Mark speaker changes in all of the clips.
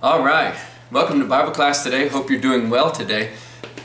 Speaker 1: All right, welcome to Bible class today. Hope you're doing well today.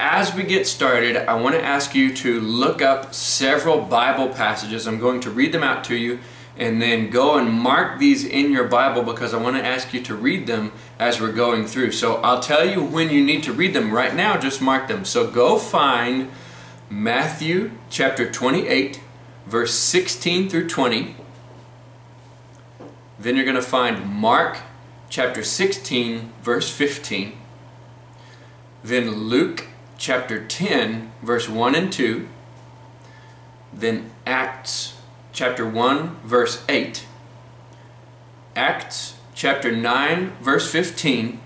Speaker 1: As we get started, I want to ask you to look up several Bible passages. I'm going to read them out to you and then go and mark these in your Bible because I want to ask you to read them as we're going through. So I'll tell you when you need to read them. Right now, just mark them. So go find Matthew chapter 28, verse 16 through 20. Then you're going to find Mark chapter 16, verse 15. Then Luke chapter 10, verse 1 and 2. Then Acts chapter 1, verse 8. Acts chapter 9, verse 15.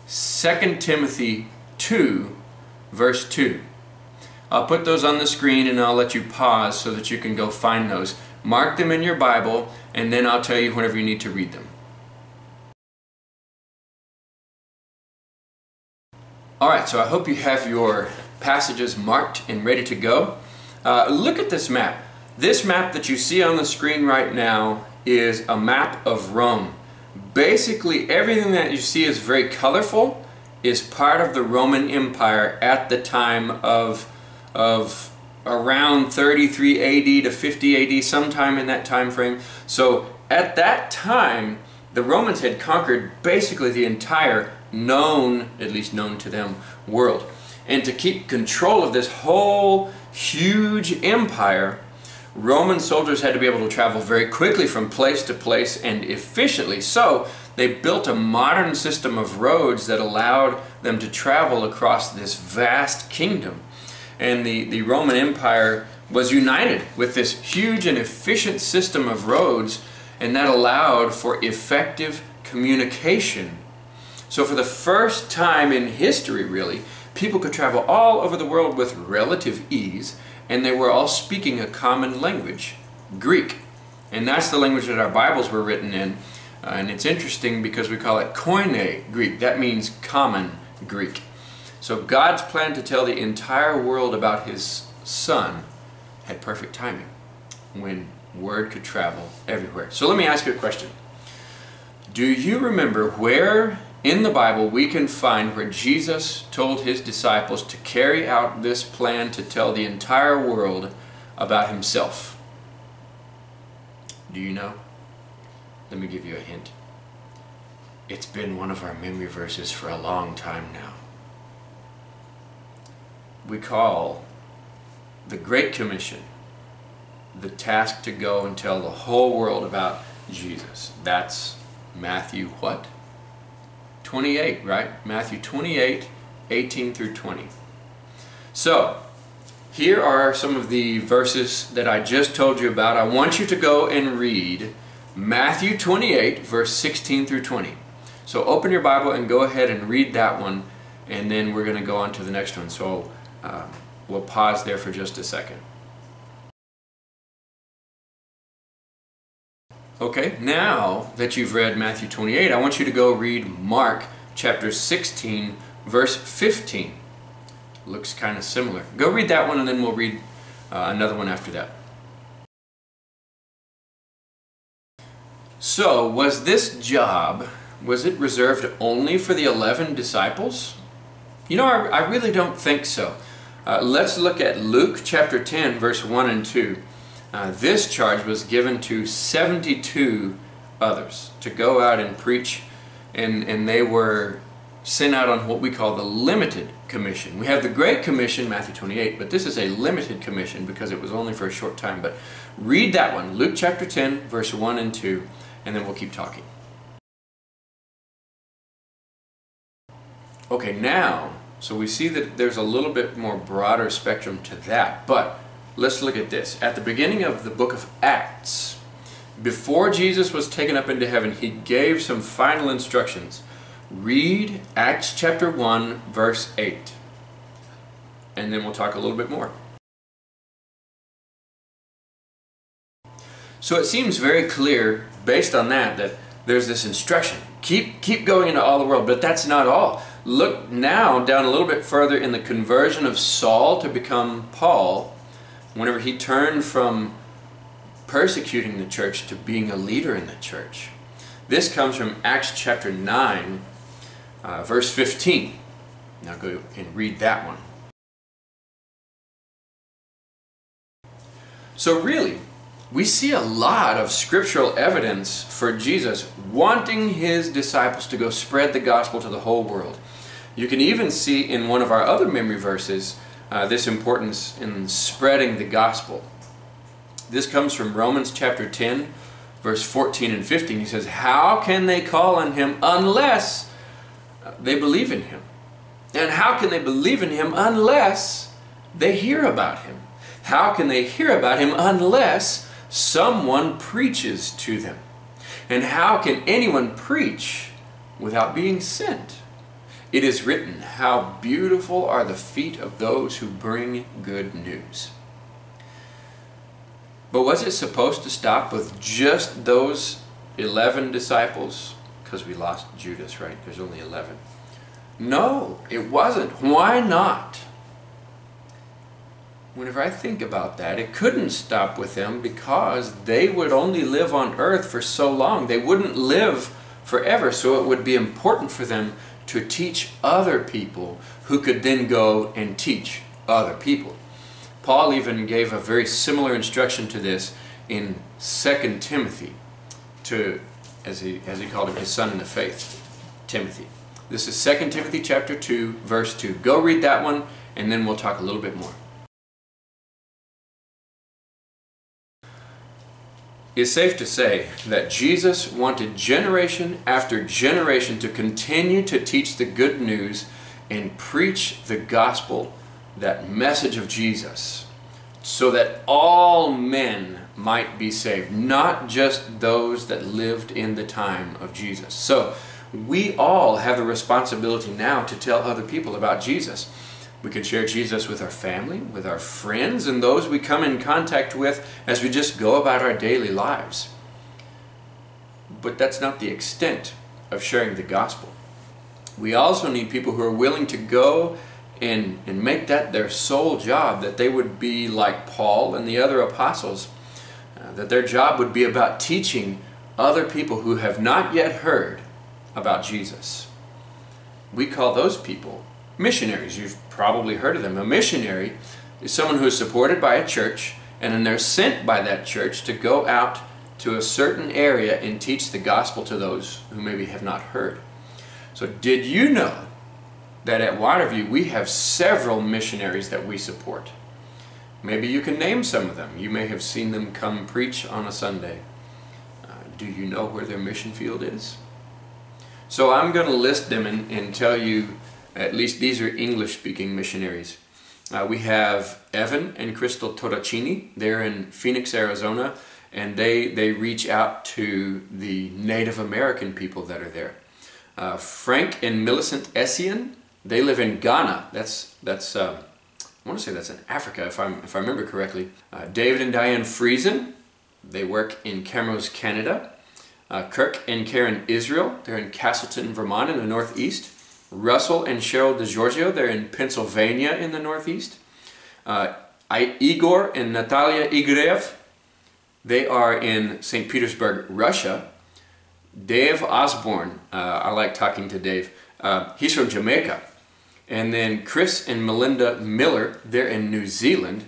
Speaker 1: 2 Timothy 2, verse 2. I'll put those on the screen and I'll let you pause so that you can go find those. Mark them in your Bible and then I'll tell you whenever you need to read them. Alright, so I hope you have your passages marked and ready to go. Look at this map. This map that you see on the screen right now is a map of Rome. Basically everything that you see is very colorful, is part of the Roman Empire at the time of around 33 AD to 50 AD, sometime in that time frame. So at that time, the Romans had conquered basically the entire known, at least known to them, world. And to keep control of this whole huge empire, Roman soldiers had to be able to travel very quickly from place to place and efficiently. So they built a modern system of roads that allowed them to travel across this vast kingdom. And the Roman Empire was united with this huge and efficient system of roads, and that allowed for effective communication. So for the first time in history, really, people could travel all over the world with relative ease, and they were all speaking a common language, Greek. And that's the language that our Bibles were written in. And it's interesting because we call it Koine Greek. That means common Greek. So God's plan to tell the entire world about His Son had perfect timing when word could travel everywhere. So let me ask you a question. Do you remember where in the Bible we can find where Jesus told His disciples to carry out this plan to tell the entire world about Himself? Do you know? Let me give you a hint. It's been one of our memory verses for a long time now. We call the Great Commission the task to go and tell the whole world about Jesus. That's Matthew what? 28, right? Matthew 28, 18 through 20. So, here are some of the verses that I just told you about. I want you to go and read Matthew 28, verse 16 through 20. So open your Bible and go ahead and read that one, and then we're going to go on to the next one. So we'll pause there for just a second. Okay, now that you've read Matthew 28, I want you to go read Mark chapter 16, verse 15. Looks kind of similar. Go read that one and then we'll read another one after that. So, was this job, was it reserved only for the 11 disciples? You know, I really don't think so. Let's look at Luke chapter 10, verse 1 and 2. This charge was given to 72 others to go out and preach, and they were sent out on what we call the limited commission. We have the Great Commission, Matthew 28, but this is a limited commission because it was only for a short time. But read that one, Luke chapter 10, verse 1 and 2, and then we'll keep talking. Okay, now, so we see that there's a little bit more broader spectrum to that, but let's look at this. At the beginning of the book of Acts, before Jesus was taken up into heaven, He gave some final instructions. Read Acts chapter 1, verse 8. And then we'll talk a little bit more. So it seems very clear, based on that there's this instruction. Keep going into all the world, but that's not all. Look now down a little bit further in the conversion of Saul to become Paul. Whenever he turned from persecuting the church to being a leader in the church. This comes from Acts chapter 9, verse 15. Now go and read that one. So really, we see a lot of scriptural evidence for Jesus wanting his disciples to go spread the gospel to the whole world. You can even see in one of our other memory verses this importance in spreading the gospel. This comes from Romans chapter 10, verse 14 and 15. He says, "How can they call on him unless they believe in him? And how can they believe in him unless they hear about him? How can they hear about him unless someone preaches to them? And how can anyone preach without being sent? It is written, how beautiful are the feet of those who bring good news." But was it supposed to stop with just those 11 disciples? Because we lost Judas, right? There's only 11. No, it wasn't. Why not? Whenever I think about that, it couldn't stop with them because they would only live on earth for so long. They wouldn't live forever, so it would be important for them to teach other people who could then go and teach other people. Paul even gave a very similar instruction to this in 2 Timothy to, as he called him, his son in the faith, Timothy. This is 2 Timothy chapter 2, verse 2. Go read that one, and then we'll talk a little bit more. It's safe to say that Jesus wanted generation after generation to continue to teach the good news and preach the gospel, that message of Jesus, so that all men might be saved, not just those that lived in the time of Jesus. So we all have a responsibility now to tell other people about Jesus. We can share Jesus with our family, with our friends, and those we come in contact with as we just go about our daily lives. But that's not the extent of sharing the gospel. We also need people who are willing to go and make that their sole job, that they would be like Paul and the other apostles, that their job would be about teaching other people who have not yet heard about Jesus. We call those people missionaries. You've probably heard of them. A missionary is someone who is supported by a church, and then they're sent by that church to go out to a certain area and teach the gospel to those who maybe have not heard. So did you know that at Waterview we have several missionaries that we support? Maybe you can name some of them. You may have seen them come preach on a Sunday. Do you know where their mission field is? So I'm going to list them and tell you, at least these are English-speaking missionaries. We have Evan and Crystal Toracini. They're in Phoenix, Arizona, and they reach out to the Native American people that are there. Frank and Millicent Essien, they live in Ghana. That's I want to say that's in Africa, if I remember correctly. David and Diane Friesen, they work in Camrose, Canada. Kirk and Karen Israel, they're in Castleton, Vermont in the Northeast. Russell and Cheryl DeGiorgio, they're in Pennsylvania in the Northeast. Igor and Natalia Igrev, they are in St. Petersburg, Russia. Dave Osborne, I like talking to Dave, he's from Jamaica. And then Chris and Melinda Miller, they're in New Zealand.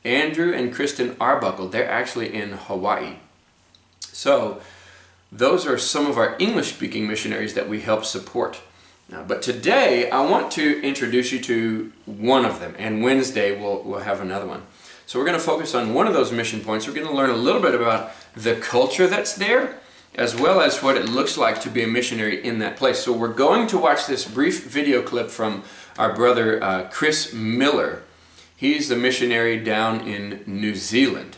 Speaker 1: Andrew and Kristen Arbuckle, they're actually in Hawaii. So those are some of our English-speaking missionaries that we help support. But today I want to introduce you to one of them, and Wednesday we'll have another one. So we're going to focus on one of those mission points. We're going to learn a little bit about the culture that's there, as well as what it looks like to be a missionary in that place. So we're going to watch this brief video clip from our brother Chris Miller. He's the missionary down in New Zealand.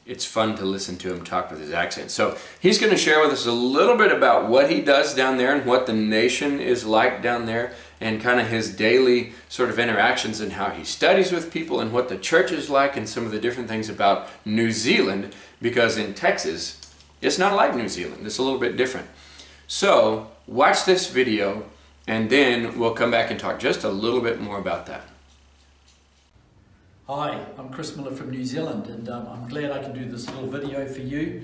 Speaker 1: It's fun to listen to him talk with his accent. So he's going to share with us a little bit about what he does down there and what the nation is like down there, and kind of his daily sort of interactions and how he studies with people and what the church is like and some of the different things about New Zealand, because in Texas it's not like New Zealand. It's a little bit different. So watch this video and then we'll come back and talk just a little bit more about that.
Speaker 2: Hi, I'm Chris Miller from New Zealand, and I'm glad I can do this little video for you.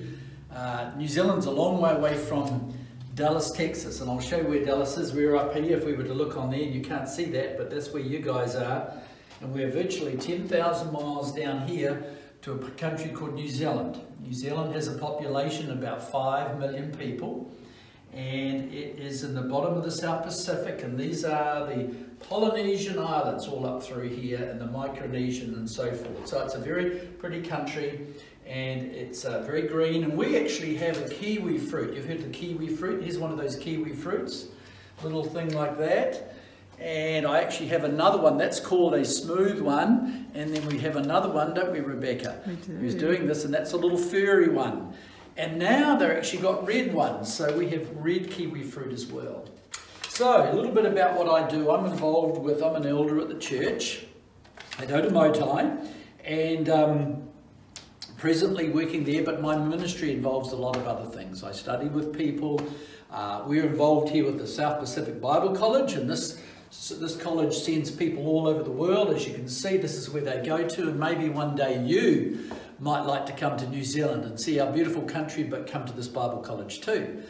Speaker 2: New Zealand's a long way away from Dallas, Texas, and I'll show you where Dallas is. We're up here. If we were to look on there, and you can't see that, but that's where you guys are. And we're virtually 10,000 miles down here to a country called New Zealand. New Zealand has a population of about 5 million people, and it is in the bottom of the South Pacific, and these are the Polynesian islands all up through here, and the Micronesian and so forth. So it's a very pretty country, and it's very green, and we actually have a kiwi fruit. You've heard the kiwi fruit? Here's one of those kiwi fruits, little thing like that. And I actually have another one, that's called a smooth one, and then we have another one, don't we, Rebecca?
Speaker 3: We do.
Speaker 2: Who's doing this, and that's a little furry one. And now they've actually got red ones, so we have red kiwi fruit as well. So, a little bit about what I do. I'm an elder at the church. I go to Motai, and presently working there, but my ministry involves a lot of other things. I study with people. We're involved here with the South Pacific Bible College, and this college sends people all over the world. As you can see, this is where they go to, and maybe one day you might like to come to New Zealand and see our beautiful country, but come to this Bible college too,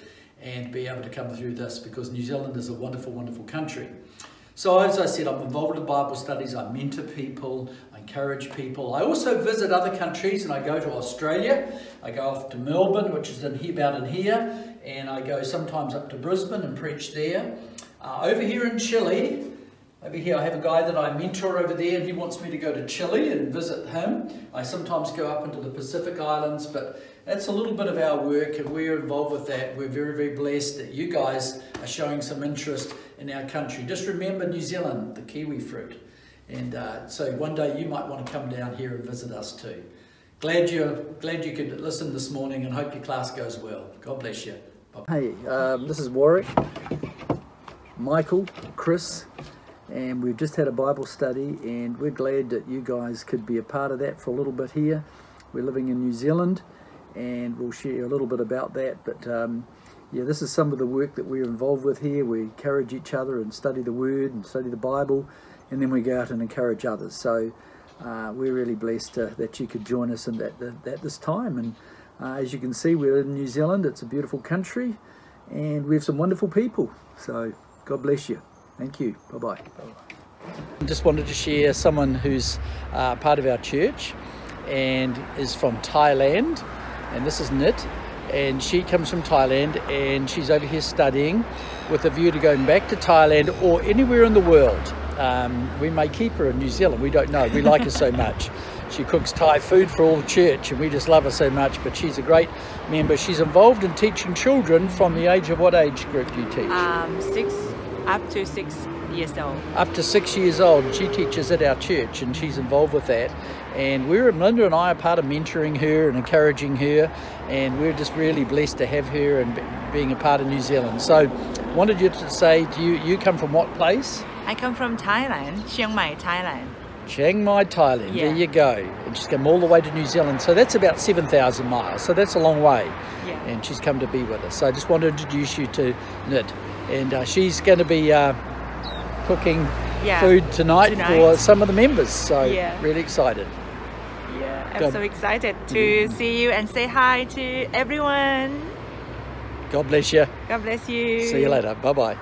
Speaker 2: and be able to come through this, because New Zealand is a wonderful, wonderful country. So as I said, I'm involved in Bible studies, I mentor people, I encourage people. I also visit other countries, and I go to Australia. I go off to Melbourne, which is about in here, and I go sometimes up to Brisbane and preach there. Over here in Chile, over here I have a guy that I mentor over there, and he wants me to go to Chile and visit him. I sometimes go up into the Pacific Islands, but that's a little bit of our work, and we're involved with that. We're very, very blessed that you guys are showing some interest in our country. Just remember New Zealand, the kiwi fruit. And so one day you might want to come down here and visit us too. Glad you could listen this morning, and hope your class goes well. God bless you. Bye.
Speaker 4: Hey, this is Warwick, Michael, Chris, and we've just had a Bible study, and we're glad that you guys could be a part of that for a little bit here. We're living in New Zealand, and we'll share a little bit about that, but yeah, this is some of the work that we're involved with here. We encourage each other and study the Word and study the Bible, and then we go out and encourage others. So we're really blessed that you could join us in that this time. And as you can see, we're in New Zealand. It's a beautiful country, and we have some wonderful people. So God bless you. Thank you. Bye-bye. I just wanted to share someone who's part of our church and is from Thailand, and this is Nit, and she comes from Thailand, and she's over here studying with a view to going back to Thailand or anywhere in the world. We may keep her in New Zealand, we don't know. We like her so much. She cooks Thai food for all the church, and we just love her so much, but she's a great member. She's involved in teaching children from the age of, what age group do you teach?
Speaker 3: Up to 6 years old.
Speaker 4: Up to 6 years old, and she teaches at our church, and she's involved with that. And Linda and I are part of mentoring her and encouraging her, and we're just really blessed to have her and being a part of New Zealand. So wanted you to say, you come from what place?
Speaker 3: I come from Thailand, Chiang Mai, Thailand.
Speaker 4: Chiang Mai, Thailand.
Speaker 3: Yeah.
Speaker 4: There you go. And she's come all the way to New Zealand. So that's about 7,000 miles. So that's a long way.
Speaker 3: Yeah.
Speaker 4: And she's come to be with us. So I just want to introduce you to Nit. And she's going to be cooking food tonight for some of the members. So really excited.
Speaker 3: Yeah, I'm so excited to see you and say hi to everyone.
Speaker 4: God bless you.
Speaker 3: God bless you.
Speaker 4: See you later. Bye-bye.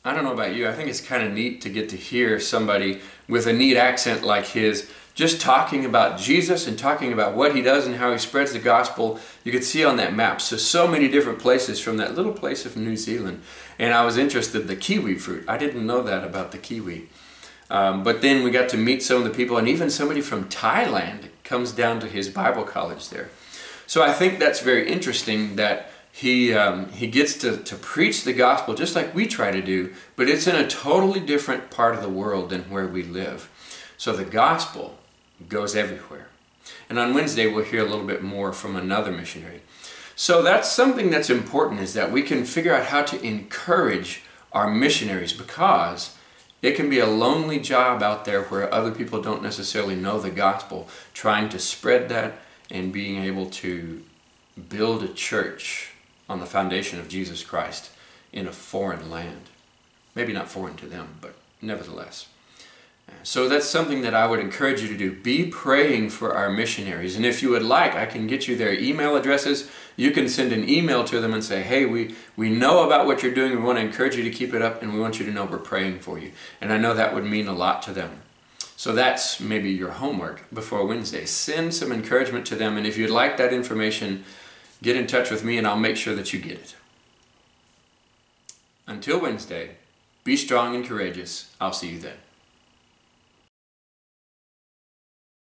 Speaker 1: I don't know about you, I think it's kind of neat to get to hear somebody with a neat accent like his just talking about Jesus and talking about what he does and how he spreads the gospel. You could see on that map so many different places from that little place of New Zealand. And I was interested in the kiwi fruit. I didn't know that about the kiwi. But then we got to meet some of the people, and even somebody from Thailand comes down to his Bible college there. So I think that's very interesting that he gets to preach the gospel just like we try to do, but it's in a totally different part of the world than where we live. So the gospel goes everywhere. And on Wednesday we'll hear a little bit more from another missionary. So that's something that's important, is that we can figure out how to encourage our missionaries, because it can be a lonely job out there where other people don't necessarily know the gospel, trying to spread that and being able to build a church on the foundation of Jesus Christ in a foreign land. Maybe not foreign to them, but nevertheless. So that's something that I would encourage you to do. Be praying for our missionaries. And if you would like, I can get you their email addresses. You can send an email to them and say, hey, we know about what you're doing. We want to encourage you to keep it up, and we want you to know we're praying for you. And I know that would mean a lot to them. So that's maybe your homework before Wednesday. Send some encouragement to them, and if you'd like that information, get in touch with me and I'll make sure that you get it. Until Wednesday, be strong and courageous. I'll see you then.